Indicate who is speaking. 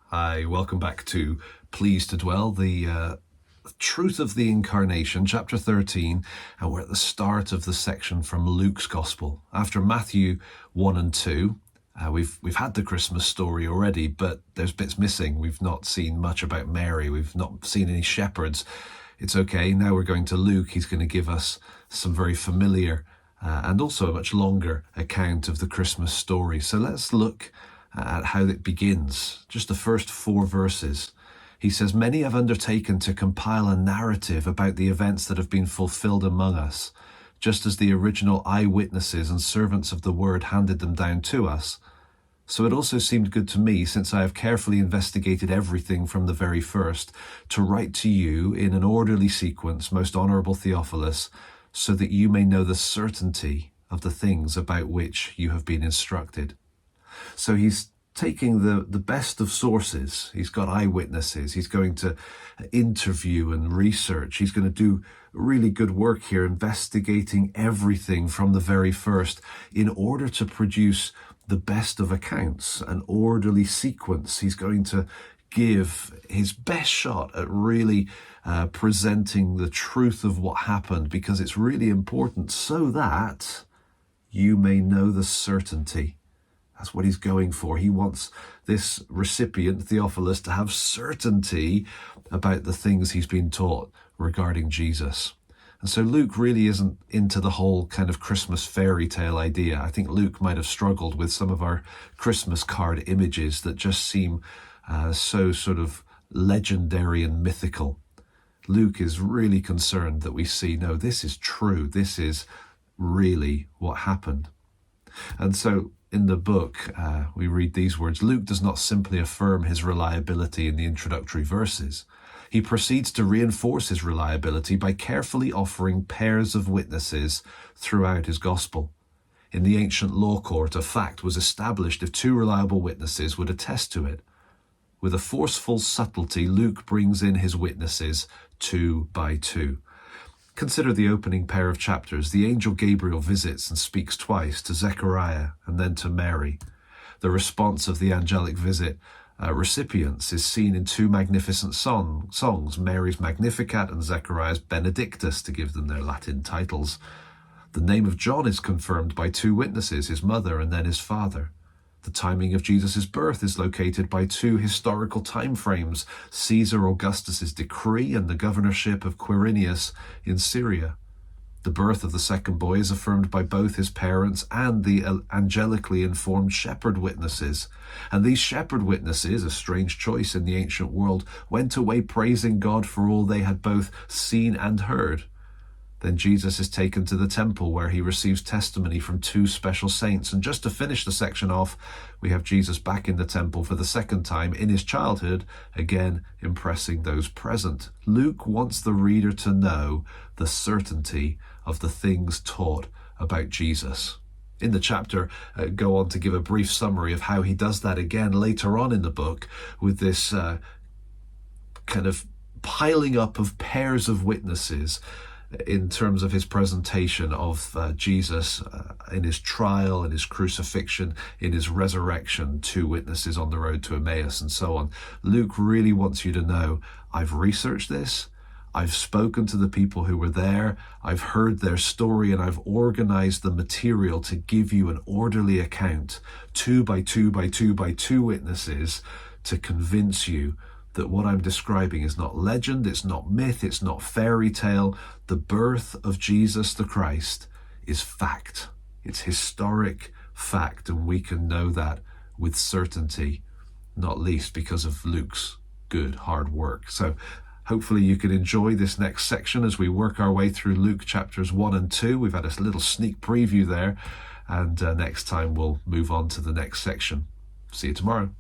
Speaker 1: Hi, welcome back to Pleased to Dwell, the truth of the incarnation, chapter 13, and we're at the start of the section from Luke's Gospel. After Matthew 1 and 2, we've had the Christmas story already, but there's bits missing. We've not seen much about Mary. We've not seen any shepherds. It's okay. Now we're going to Luke. He's going to give us some very familiar and also a much longer account of the Christmas story. So let's look at how it begins. Just the first 4 verses. He says, "Many have undertaken to compile a narrative about the events that have been fulfilled among us, just as the original eyewitnesses and servants of the word handed them down to us. So it also seemed good to me, since I have carefully investigated everything from the very first, to write to you in an orderly sequence, most honorable Theophilus, so that you may know the certainty of the things about which you have been instructed." So he's taking the best of sources. He's got eyewitnesses. He's going to interview and research. He's going to do really good work here, investigating everything from the very first in order to produce the best of accounts, an orderly sequence. He's going to give his best shot at really presenting the truth of what happened, because it's really important so that you may know the certainty. That's what he's going for. He wants this recipient, Theophilus, to have certainty about the things he's been taught regarding Jesus. And so Luke really isn't into the whole kind of Christmas fairy tale idea. I think Luke might have struggled with some of our Christmas card images that just seem so sort of legendary and mythical. Luke is really concerned that we see, no, this is true. This is really what happened. And so in the book, we read these words: Luke does not simply affirm his reliability in the introductory verses. He proceeds to reinforce his reliability by carefully offering pairs of witnesses throughout his gospel. In the ancient law court, a fact was established if 2 reliable witnesses would attest to it. With a forceful subtlety, Luke brings in his witnesses 2 by 2. Consider the opening pair of chapters. The angel Gabriel visits and speaks twice, to Zechariah and then to Mary. The response of the angelic visit recipients is seen in 2 magnificent songs, Mary's Magnificat and Zechariah's Benedictus, to give them their Latin titles. The name of John is confirmed by 2 witnesses, his mother and then his father. The timing of Jesus' birth is located by 2 historical time frames, Caesar Augustus's decree and the governorship of Quirinius in Syria. The birth of the second boy is affirmed by both his parents and the angelically informed shepherd witnesses. And these shepherd witnesses, a strange choice in the ancient world, went away praising God for all they had both seen and heard. Then Jesus is taken to the temple, where he receives testimony from 2 special saints. And just to finish the section off, we have Jesus back in the temple for the second time in his childhood, again impressing those present. Luke wants the reader to know the certainty of the things taught about Jesus. In the chapter, go on to give a brief summary of how he does that again later on in the book, with this kind of piling up of pairs of witnesses in terms of his presentation of Jesus in his trial, in his crucifixion, in his resurrection, 2 witnesses on the road to Emmaus, and so on. Luke really wants you to know, I've researched this, I've spoken to the people who were there, I've heard their story, and I've organized the material to give you an orderly account, 2 by 2 by 2 by 2 witnesses, to convince you that what I'm describing is not legend, it's not myth, it's not fairy tale. The birth of Jesus the Christ is fact. It's historic fact, and we can know that with certainty, not least because of Luke's good, hard work. So hopefully you can enjoy this next section as we work our way through Luke chapters 1 and 2. We've had a little sneak preview there, and next time we'll move on to the next section. See you tomorrow.